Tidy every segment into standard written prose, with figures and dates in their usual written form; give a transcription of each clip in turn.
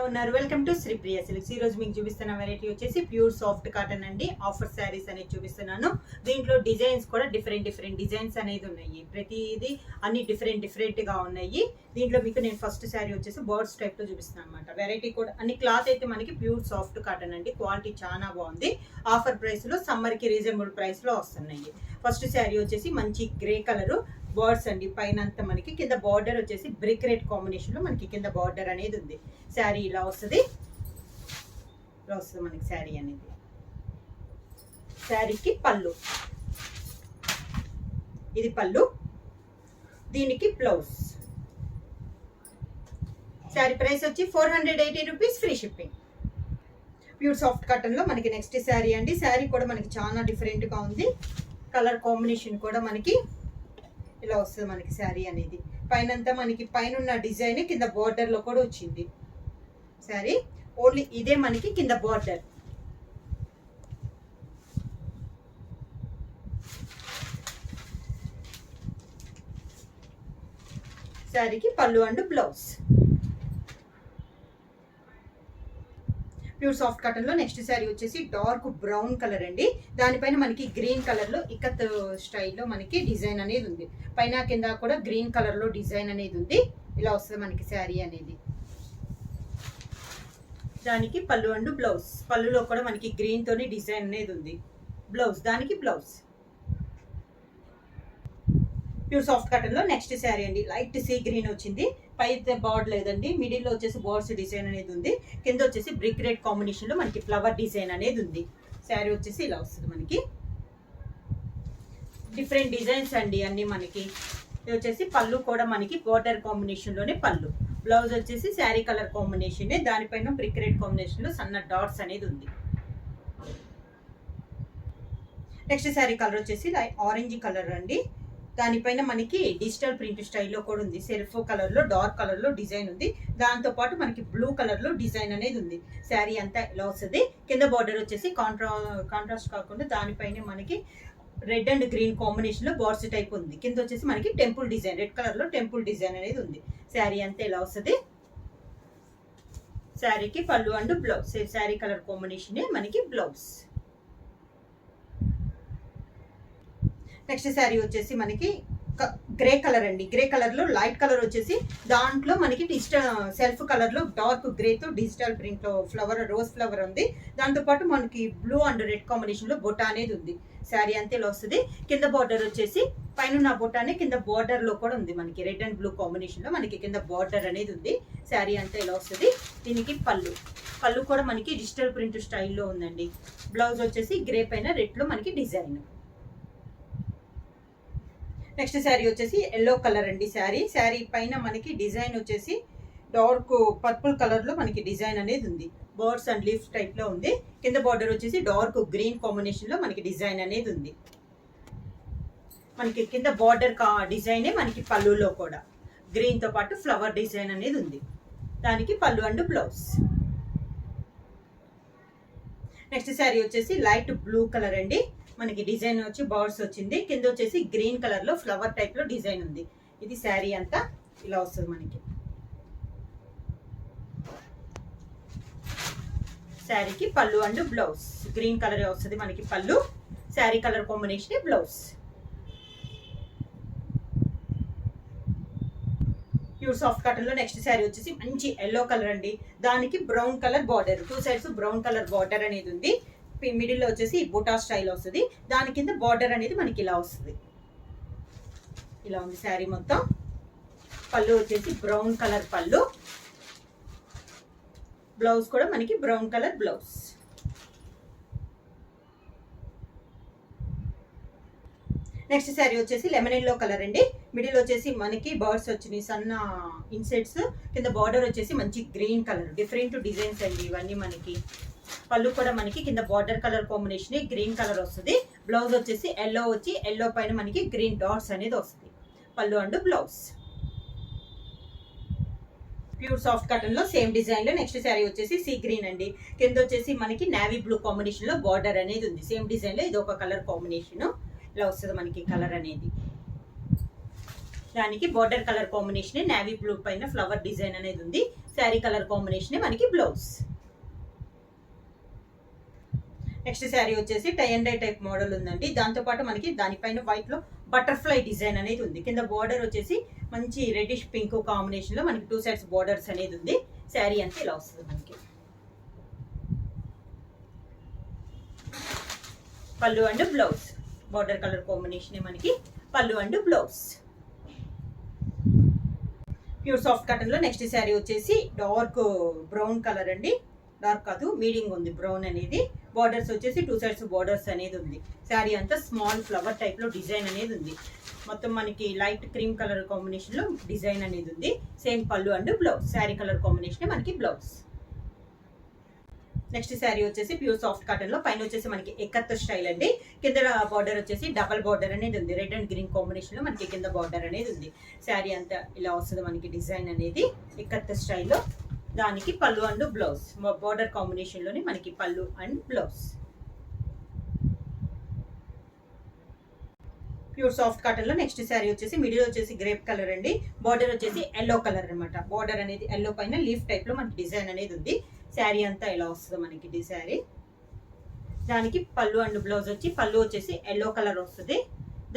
ఉన్నారు? Welcome to Sri Priya silks. ఈ రోజు మీకు చూపిస్తున్న వెరైటీ వచ్చేసి ప్యూర్ సాఫ్ట్ కాటన్ అండి. ఆఫర్ శారీస్ అనేది చూపిస్తున్నాను. దీంట్లో డిజైన్స్ కూడా డిఫరెంట్ డిజైన్స్ అనేది ఉన్నాయి. ప్రతిదీ అన్ని డిఫరెంట్ గా ఉన్నాయి. దీంట్లో మీకు నేను ఫస్ట్ శారీ వచ్చేసి బర్డ్స్ టైప్ లో చూపిస్తున్నాను అనమాట. వెరైటీ కూడా అన్ని క్లాత్ అయితే మనకి ప్యూర్ సాఫ్ట్ కాటన్ అండి. క్వాలిటీ చాలా బాగుంది. ఆఫర్ ప్రైస్ లో సమ్మర్ కి రీజనబుల్ ప్రైస్ లో వస్తున్నాయి. ఫస్ట్ శారీ వచ్చేసి మంచి గ్రే కలర్ బర్డ్స్ అండి. పైన అంతా మనకి కింద బార్డర్ వచ్చేసి బ్రిక్ రెడ్ కాంబినేషన్ లో మనకి కింద బార్డర్ అనేది ఉంది. శారీ ఇలా వస్తుంది మనకి శారీ అనేది. శారీకి పళ్ళు, ఇది పళ్ళు, దీనికి బ్లౌజ్. శారీ ప్రైస్ వచ్చి 480 rupees, free shipping. Pure soft cotton లో మనకి నెక్స్ట్ శారీ అండి. శారీ కూడా మనకి చాలా డిఫరెంట్ గా ఉంది. కలర్ కాంబినేషన్ కూడా మనకి ఇలా వస్తుంది మనకి శారీ అనేది. పైనంతా మనకి పైన ఉన్న డిజైన్ కింద బార్డర్ లో కూడా వచ్చింది. శారీ ఓన్లీ ఇదే మనకి కింద బార్డర్. శారీకి పళ్ళు and blouse. Pure soft cotton లో నెక్స్ట్ శారీ వచ్చేసి డార్క్ బ్రౌన్ కలర్ అండి. దానిపైన మనకి గ్రీన్ కలర్ లో ఇక్కత్ స్టైల్లో మనకి డిజైన్ అనేది ఉంది. పైన కింద కూడా గ్రీన్ కలర్ లో డిజైన్ అనేది ఉంది. ఇలా వస్తుంది మనకి శారీ అనేది. దానికి పళ్ళు అండ్ బ్లౌజ్. పళ్ళులో కూడా మనకి గ్రీన్ తోని డిజైన్ అనేది ఉంది. బ్లౌజ్, దానికి బ్లౌజ్. ప్యూర్ సాఫ్ట్ కాటన్ లో నెక్స్ట్ శారీ అండి. లైట్ సీ గ్రీన్ వచ్చింది. పై బార్డర్ లేదండి, మిడిల్ లో వచ్చేసి బోర్డ్స్ డిజైన్ అనేది ఉంది. కింద వచ్చేసి బ్రిక్ రెడ్ కాంబినేషన్ లో మనకి ఫ్లవర్ డిజైన్ అనేది ఉంది. శారీ వచ్చేసి ఇలా వస్తుంది మనకి. డిఫరెంట్ డిజైన్స్ అండి అన్ని మనకి. ఇది వచ్చేసి పళ్ళు కూడా మనకి బోర్డర్ కాంబినేషన్ లోనే పళ్ళు. బ్లౌజ్ వచ్చేసి శారీ కలర్ కాంబినేషన్, దానిపైన బ్రిక్ రెడ్ కాంబినేషన్ లో సన్న డాట్స్ అనేది ఉంది. నెక్స్ట్ శారీ కలర్ వచ్చేసి ఆరెంజ్ కలర్ అండి. దానిపైన మనకి డిజిటల్ ప్రింట్ స్టైల్లో కూడా ఉంది. సెల్ఫ్ కలర్ లో డార్క్ కలర్ లో డిజైన్ ఉంది. దాంతో పాటు మనకి బ్లూ కలర్ లో డిజైన్ అనేది ఉంది. శారీ అంతా ఇలా వస్తుంది. కింద బార్డర్ వచ్చేసి కాంట్రాస్ట్ కాకుండా దానిపైన మనకి రెడ్ అండ్ గ్రీన్ కాంబినేషన్ లో బార్డ్స్ టైప్ ఉంది. కింద వచ్చేసి మనకి టెంపుల్ డిజైన్, రెడ్ కలర్ లో టెంపుల్ డిజైన్ అనేది ఉంది. శారీ అంతా ఇలా వస్తుంది. శారీకి పళ్ళు and blouse. Sari colour combination మనకి బ్లౌజ్. నెక్స్ట్ శారీ వచ్చేసి మనకి గ్రే కలర్ అండి. గ్రే కలర్ లో లైట్ కలర్ వచ్చేసి దాంట్లో మనకి డిజిటల్ సెల్ఫ్ కలర్ లో డార్క్ గ్రే తో డిజిటల్ ప్రింట్ లో ఫ్లవర్, రోజ్ ఫ్లవర్ ఉంది. దాంతో పాటు మనకి బ్లూ అండ్ రెడ్ కాంబినేషన్ లో బొటా అనేది ఉంది. శారీ అంతే ఇలా వస్తుంది. కింద బార్డర్ వచ్చేసి పైన బొటానే కింద బార్డర్ లో కూడా ఉంది. మనకి రెడ్ అండ్ బ్లూ కాంబినేషన్ లో మనకి కింద బార్డర్ అనేది ఉంది. శారీ అంతా ఇలా వస్తుంది. దీనికి పళ్ళు, పళ్ళు కూడా మనకి డిజిటల్ ప్రింట్ స్టైల్లో ఉందండి. బ్లౌజ్ వచ్చేసి గ్రే పైన రెడ్ లో మనకి డిజైన్. నెక్స్ట్ శారీ వచ్చేసి ఎల్లో కలర్ అండి. శారీ పైన మనకి డిజైన్ వచ్చేసి డార్క్ పర్పుల్ కలర్ లో మనకి డిజైన్ అనేది ఉంది. బర్డ్స్ అండ్ లీఫ్ టైప్ లో ఉంది. కింద బార్డర్ వచ్చేసి డార్క్ గ్రీన్ కాంబినేషన్ లో మనకి డిజైన్ అనేది ఉంది. మనకి కింద బార్డర్ డిజైనే మనకి పళ్ళులో కూడా గ్రీన్ తో పాటు ఫ్లవర్ డిజైన్ అనేది ఉంది. దానికి పళ్ళు అండ్ బ్లౌజ్. నెక్స్ట్ శారీ వచ్చేసి లైట్ బ్లూ కలర్ అండి. మనకి డిజైన్ వచ్చి బర్డ్స్ వచ్చింది. కింద వచ్చేసి గ్రీన్ కలర్ లో ఫ్లవర్ టైప్ లో డిజైన్ ఉంది. ఇది శారీ అంతా ఇలా వస్తుంది మనకి. శారీకి పళ్ళు అండ్ బ్లౌజ్. గ్రీన్ కలర్ వస్తుంది మనకి పళ్ళు. Sari colour combination blouse. Pure soft cotton లో నెక్స్ట్ శారీ వచ్చేసి మంచి ఎల్లో కలర్ అండి. దానికి brown colour border, 2 sides brown colour border అనేది ఉంది. మిడిల్ లో వచ్చేసి బుటా స్టైల్ వస్తుంది. దాని కింద బార్డర్ అనేది మనకి ఇలా వస్తుంది. ఇలా ఉంది శారీ మొత్తం. పళ్ళు వచ్చేసి బ్రౌన్ కలర్ పళ్ళు. బ్లౌజ్ కూడా మనకి brown colour blouse. Next sari వచ్చేసి లెమన్ ఎల్లో కలర్ అండి. మిడిల్ వచ్చేసి మనకి బర్డ్స్ వచ్చినాయి, సన్న ఇన్సెట్స్. కింద బార్డర్ వచ్చేసి మంచి గ్రీన్ కలర్. డిఫరెంట్ డిజైన్స్ అండి ఇవన్నీ మనకి. పళ్ళు కూడా మనకి కింద border colour combination green colour వస్తుంది. బ్లౌజ్ వచ్చేసి ఎల్లో వచ్చి ఎల్లో పైన మనకి గ్రీన్ డాట్స్ అనేది వస్తుంది. పళ్ళు and blouse. Pure soft cotton లో సేమ్ డిజైన్ లో నెక్స్ట్ శారీ వచ్చేసి సీ గ్రీన్ అండి. కింద వచ్చేసి మనకి నేవీ బ్లూ కాంబినేషన్ లో బార్డర్ అనేది ఉంది. సేమ్ డిజైన్ లో ఇది ఒక కలర్ కాంబినేషన్ ఇలా వస్తుంది మనకి కలర్ అనేది. దానికి border colour combination navy blue పైన ఫ్లవర్ డిజైన్ అనేది ఉంది. శారీ కలర్ కాంబినేషన్ మనకి బ్లౌజ్. నెక్స్ట్ శారీ వచ్చేసి tie and dye type model ఉందండి. దాంతో పాటు మనకి దానిపైన వైట్ లో బటర్ఫ్లై డిజైన్ అనేది ఉంది. కింద బార్డర్ వచ్చేసి మంచి రెడ్డిష్ పింక్ కాంబినేషన్ లో మనకి 2 సైడ్స్ బార్డర్స్ అనేది ఉంది. శారీ అంతా ఇలా వస్తుంది మనకి. పళ్ళు and blouse border colour combination మనకి పళ్ళు and blouse. Pure soft cotton లో నెక్స్ట్ శారీ వచ్చేసి డార్క్ బ్రౌన్ కలర్ అండి. డార్క్ కాదు, మీడియం ఉంది బ్రౌన్ అనేది. బార్డర్స్ వచ్చేసి 2 సైడ్స్ బార్డర్స్ అనేది ఉంది. శారీ అంతా స్మాల్ ఫ్లవర్ టైప్ లో డిజైన్ అనేది ఉంది. మొత్తం మనకి లైట్ క్రీమ్ కలర్ కాంబినేషన్ లో డిజైన్ అనేది ఉంది. సేమ్ పళ్ళు and blouse. Sari colour combination మనకి బ్లౌజ్. నెక్స్ట్ శారీ వచ్చేసి ప్యూర్ సాఫ్ట్ కాటన్ లో పైన వచ్చేసి మనకి ఎక్కత్ స్టైల్ అండి. కింద బార్డర్ వచ్చేసి డబల్ బార్డర్ అనేది ఉంది. రెడ్ అండ్ గ్రీన్ కాంబినేషన్ లో మనకి కింద బార్డర్ అనేది ఉంది. శారీ అంతా ఇలా వస్తుంది మనకి డిజైన్ అనేది ఎక్కత్ స్టైల్లో. దానికి పళ్ళు అండ్ బ్లౌజ్ బార్డర్ కాంబినేషన్ లోనే మనకి పళ్ళు and blouse. Pure soft cotton లో నెక్స్ట్ శారీ వచ్చేసి మిడిల్ వచ్చేసి గ్రేప్ కలర్ అండి. బార్డర్ వచ్చేసి ఎల్లో కలర్ అనమాట. బార్డర్ అనేది ఎల్లో పైన లీఫ్ టైప్ లో మనకి డిజైన్ అనేది ఉంది. శారీ అంతా ఇలా వస్తుంది మనకి శారీ. దానికి పళ్ళు అండ్ బ్లౌజ్ వచ్చి పళ్ళు వచ్చేసి ఎల్లో కలర్ వస్తుంది.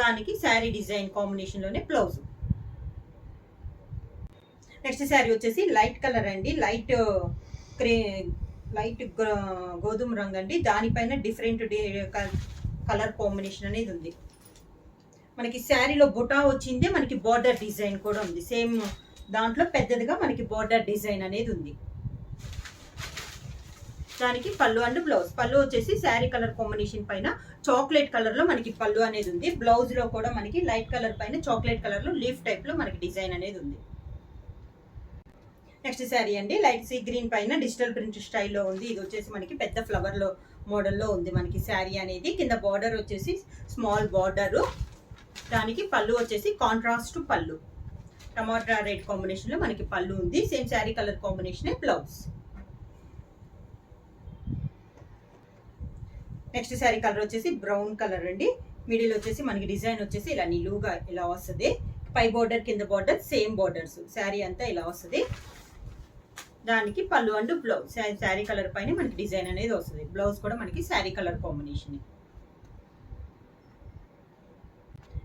దానికి శారీ డిజైన్ కాంబినేషన్ లోనే బ్లౌజ్. నెక్స్ట్ శారీ వచ్చేసి లైట్ కలర్ అండి. లైట్ గోధుమ రంగు అండి. దానిపైన డిఫరెంట్ కలర్ కాంబినేషన్ అనేది ఉంది. మనకి శారీలో బుటా వచ్చింది. మనకి బార్డర్ డిజైన్ కూడా ఉంది. సేమ్ దాంట్లో పెద్దదిగా మనకి బార్డర్ డిజైన్ అనేది ఉంది. దానికి పళ్ళు అండ్ బ్లౌజ్. పళ్ళు వచ్చేసి శారీ కలర్ కాంబినేషన్ పైన చాక్లెట్ కలర్ లో మనకి పళ్ళు అనేది ఉంది. బ్లౌజ్ లో కూడా మనకి లైట్ కలర్ పైన చాక్లెట్ కలర్ లో లీఫ్ టైప్ లో మనకి డిజైన్ అనేది ఉంది. నెక్స్ట్ శారీ అండి లైట్ సీ గ్రీన్ పైన డిజిటల్ ప్రింట్ స్టైల్లో ఉంది. ఇది వచ్చేసి మనకి పెద్ద ఫ్లవర్ లో మోడల్లో ఉంది మనకి శారీ అనేది. కింద బార్డర్ వచ్చేసి స్మాల్ బార్డర్. దానికి పళ్ళు వచ్చేసి కాంట్రాస్ట్ పళ్ళు. టమాటా రెడ్ కాంబినేషన్ లో మనకి పళ్ళు ఉంది. Same sari colour combination blouse. Next sari colour వచ్చేసి బ్రౌన్ కలర్ అండి. మిడిల్ వచ్చేసి మనకి డిజైన్ వచ్చేసి ఇలా నిలువుగా ఇలా వస్తుంది. పై బార్డర్ కింద బార్డర్ సేమ్ బార్డర్స్. శారీ అంతా ఇలా వస్తుంది. దానికి పళ్ళు అండ్ బ్లౌజ్. శారీ కలర్ పైన మనకి డిజైన్ అనేది వస్తుంది. బ్లౌజ్ కూడా మనకి sari colour combination.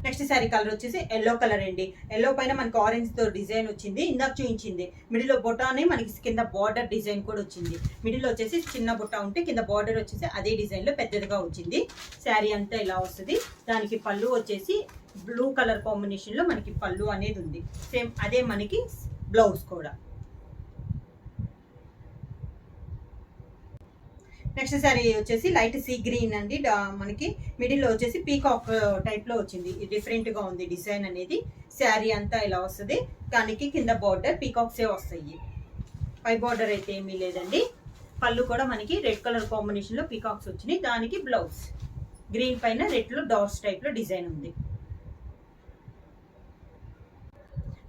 Next sari colour వచ్చేసి ఎల్లో కలర్ అండి. ఎల్లో పైన మనకి ఆరెంజ్ తో డిజైన్ వచ్చింది. ఇందాక చూపించింది మిడిల్ బొటానే మనకి కింద బార్డర్ డిజైన్ కూడా వచ్చింది. మిడిల్ వచ్చేసి చిన్న బుట్ట ఉంటే కింద బార్డర్ వచ్చేసి అదే డిజైన్ లో పెద్దదిగా వచ్చింది. శారీ అంతా ఇలా వస్తుంది. దానికి పళ్ళు వచ్చేసి బ్లూ కలర్ కాంబినేషన్ లో మనకి పళ్ళు అనేది ఉంది. సేమ్ అదే మనకి బ్లౌజ్ కూడా. నెక్స్ట్ శారీ వచ్చేసి లైట్ సీ గ్రీన్ అండి. మనకి మిడిల్ లో వచ్చేసి పీకాక్ టైప్ లో వచ్చింది. డిఫరెంట్ గా ఉంది డిజైన్ అనేది. శారీ అంతా ఇలా వస్తుంది. దానికి కింద బార్డర్ పీకాక్సే వస్తాయి. పై బార్డర్ అయితే ఏమీ లేదండి. పళ్ళు కూడా మనకి రెడ్ కలర్ కాంబినేషన్ లో పీకాక్స్ వచ్చినాయి. దానికి బ్లౌజ్ గ్రీన్ పైన రెడ్ లో డాట్స్ టైప్ లో డిజైన్ ఉంది.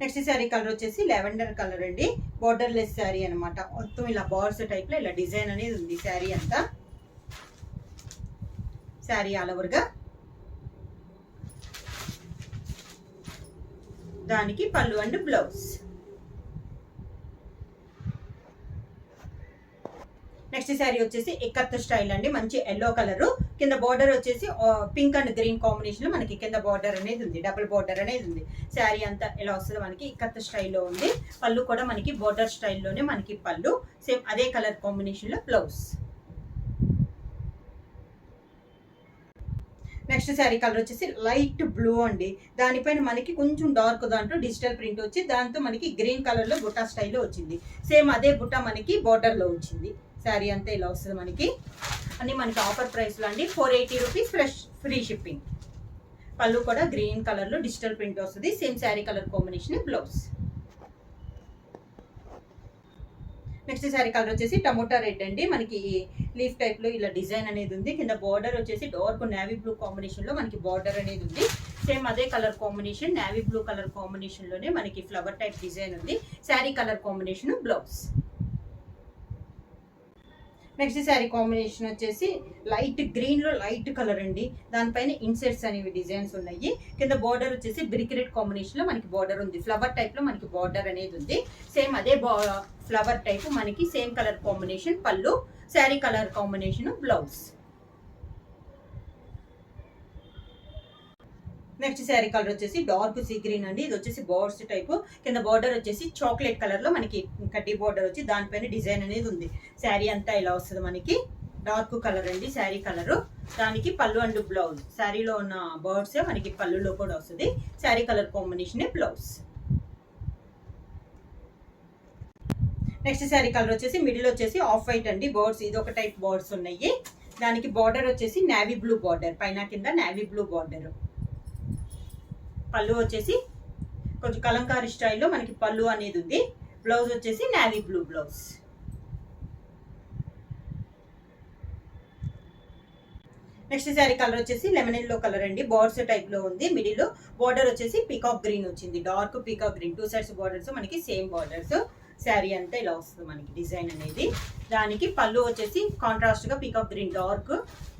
నెక్స్ట్ శారీ కలర్ వచ్చేసి లెవెండర్ కలర్ అండి. బార్డర్ లెస్ శారీ అనమాట. మొత్తం ఇలా బార్డర్స్ టైప్ లో ఇలా డిజైన్ అనేది ఉంది. శారీ అంతా శారీ ఆల్ ఓవర్ గా. దానికి పళ్ళు అండ్ బ్లౌజ్. నెక్స్ట్ శారీ వచ్చేసి ఎక్కత్ స్టైల్ అండి. మంచి ఎల్లో కలర్. కింద బార్డర్ వచ్చేసి పింక్ అండ్ గ్రీన్ కాంబినేషన్ లో మనకి కింద బార్డర్ అనేది ఉంది. డబుల్ బార్డర్ అనేది ఉంది. శారీ అంతా ఎలా వస్తుంది మనకి ఇక్కత్ స్టైల్లో ఉంది. పళ్ళు కూడా మనకి బార్డర్ స్టైల్లోనే మనకి పళ్ళు. సేమ్ అదే కలర్ కాంబినేషన్ లో బ్లౌజ్. నెక్స్ట్ శారీ కలర్ వచ్చేసి లైట్ బ్లూ అండి. దానిపైన మనకి కొంచెం డార్క్ దాంట్లో డిజిటల్ ప్రింట్ వచ్చి దాంతో మనకి గ్రీన్ కలర్ లో బుట్టా స్టైల్లో వచ్చింది. సేమ్ అదే బుట్ట మనకి బార్డర్ లో వచ్చింది. శారీ అంతా ఇలా వస్తుంది మనకి. అన్ని మనకి ఆఫర్ ప్రైస్ లో అండి. 480 రూపీస్ ఫ్రీ షిప్పింగ్. పళ్ళు కూడా గ్రీన్ కలర్ లో డిజిటల్ ప్రింట్ వస్తుంది. Same sari colour combination blouse. Next sari colour వచ్చేసి టమోటా రెడ్ అండి. మనకి లీఫ్ టైప్ లో ఇలా డిజైన్ అనేది ఉంది. కింద బార్డర్ వచ్చేసి డార్క్ నేవీ బ్లూ కాంబినేషన్ లో మనకి బార్డర్ అనేది ఉంది. సేమ్ అదే colour combination navy blue colour combination లోనే మనకి ఫ్లవర్ టైప్ డిజైన్ ఉంది. Sari colour combination blouse. Next sari combination వచ్చేసి లైట్ గ్రీన్ లో లైట్ కలర్ అండి. దానిపైన ఇన్సెట్స్ అనేవి డిజైన్స్ ఉన్నాయి. కింద బార్డర్ వచ్చేసి బ్రిక్ రెడ్ కాంబినేషన్ లో మనకి బార్డర్ ఉంది. ఫ్లవర్ టైప్ లో మనకి బార్డర్ అనేది ఉంది. సేమ్ అదే ఫ్లవర్ టైప్ మనకి సేమ్ కలర్ కాంబినేషన్ పళ్ళు, sari colour combination blouse. Next sari colour వచ్చేసి డార్క్ సీ గ్రీన్ అండి. ఇది వచ్చేసి బోర్డ్స్ టైప్. కింద బార్డర్ వచ్చేసి చాక్లెట్ కలర్ లో మనకి కడ్డీ బార్డర్ వచ్చి దానిపైన డిజైన్ అనేది ఉంది. శారీ అంతా ఇలా వస్తుంది మనకి. డార్క్ కలర్ అండి శారీ కలర్. దానికి పళ్ళు అండ్ బ్లౌజ్. శారీలో ఉన్న బర్డ్స్ మనకి పళ్ళులో కూడా వస్తుంది. Sari colour combination blouse. Next sari colour వచ్చేసి మిడిల్ వచ్చేసి ఆఫ్ వైట్ అండి. బర్డ్స్ ఇది ఒక టైప్ బర్డ్స్ ఉన్నాయి. దానికి బార్డర్ వచ్చేసి నేవీ బ్లూ బార్డర్, పైన కింద నేవీ బ్లూ బార్డర్. పళ్ళు వచ్చేసి కొంచెం కలంకారీ స్టైల్లో మనకి పళ్ళు అనేది ఉంది. బ్లౌజ్ వచ్చేసి navy blue blouse. Next sari colour వచ్చేసి లెమన్ ఎల్లో కలర్ అండి. బోర్డ్స్ టైప్ లో ఉంది. మిడిల్ బార్డర్ వచ్చేసి పీకాక్ గ్రీన్ వచ్చింది. Dark peacock green. 2 sides borders మనకి సేమ్ బార్డర్స్. శారీ అంతా ఇలా వస్తుంది మనకి డిజైన్ అనేది. దానికి పళ్ళు వచ్చేసి కాంట్రాస్ట్ గా పీకాక్ గ్రీన్ డార్క్.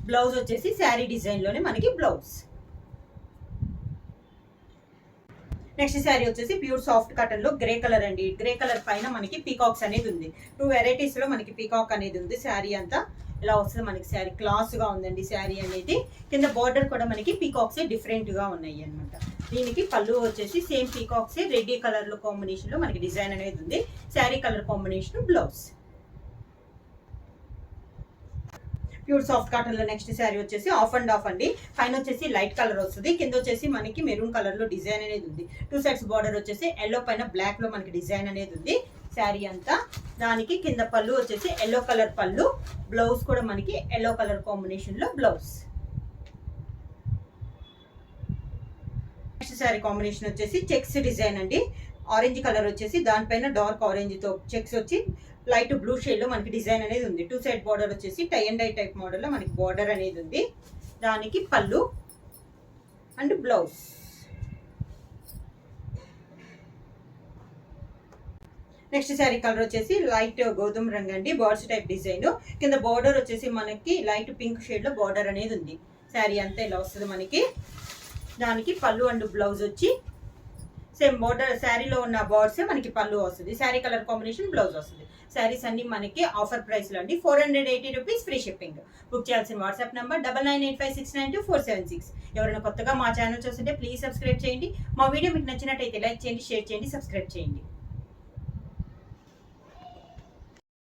బ్లౌజ్ వచ్చేసి శారీ డిజైన్ లోనే మనకి బ్లౌజ్. నెక్స్ట్ శారీ వచ్చేసి ప్యూర్ సాఫ్ట్ కాటన్ లో గ్రే కలర్ అండి. గ్రే కలర్ పైన మనకి పీకాక్స్ అనేది ఉంది. 2 వెరైటీస్ లో మనకి పీకాక్ అనేది ఉంది. శారీ అంతా ఇలా వస్తుంది మనకి. శారీ క్లాస్ గా ఉందండి శారీ అనేది. కింద బార్డర్ కూడా మనకి పీకాక్స్ డిఫరెంట్ గా ఉన్నాయి అనమాట. దీనికి పళ్ళు వచ్చేసి సేమ్ పీకాక్స్ రెడ్ కలర్ లో కాంబినేషన్ లో మనకి డిజైన్ అనేది ఉంది. Sari colour combination blouse. Pure soft cotton లో నెక్స్ట్ శారీ వచ్చేసి ఆఫ్ అండ్ ఆఫ్ అండి. పైన వచ్చేసి లైట్ కలర్ వస్తుంది. కింద వచ్చేసి మనకి మెరూన్ కలర్ లో డిజైన్ అనేది ఉంది. 2 సైడ్స్ బార్డర్ వచ్చేసి ఎల్లో పైన బ్లాక్ లో మనకి డిజైన్ అనేది ఉంది. శారీ అంతా దానికి కింద పళ్ళు వచ్చేసి ఎల్లో కలర్ పళ్ళు. బ్లౌజ్ కూడా మనకి ఎల్లో కలర్ కాంబినేషన్ లో బ్లౌజ్. నెక్స్ట్ శారీ కాంబినేషన్ వచ్చేసి చెక్స్ డిజైన్ అండి. ఆరెంజ్ కలర్ వచ్చేసి దానిపైన డార్క్ ఆరెంజ్ తో చెక్స్ వచ్చి లైట్ బ్లూ షేడ్ లో మనకి డిజైన్ అనేది ఉంది. 2 సైడ్ బార్డర్ వచ్చేసి tie and dye type model లో మనకి బార్డర్ అనేది ఉంది. దానికి పళ్ళు and blouse. Next sari colour వచ్చేసి లైట్ గోధుమ రంగు అండి. Birds type design. కింద బార్డర్ వచ్చేసి మనకి లైట్ పింక్ షేడ్ లో బార్డర్ అనేది ఉంది. శారీ అంతా ఇలా వస్తుంది మనకి. దానికి పళ్ళు అండ్ బ్లౌజ్ వచ్చి సేమ్ బార్డర్. శారీలో ఉన్న బర్డ్స్ మనకి పళ్ళు వస్తుంది. శారీ కలర్ కాంబినేషన్ బ్లౌజ్ వస్తుంది. శారీస్ అన్ని మనకి ఆఫర్ ప్రైస్ లో అండి. 480 రూపీస్ ఫ్రీ షిప్పింగ్. బుక్ చేయాల్సిన వాట్సాప్ నంబర్ 9985692476. ఎవరైనా కొత్తగా మా ఛానల్ చూస్తుంటే ప్లీజ్ సబ్స్క్రైబ్ చేయండి. మా వీడియో మీకు నచ్చినట్టయితే లైక్ చేయండి, షేర్ చేయండి, సబ్స్క్రైబ్ చేయండి.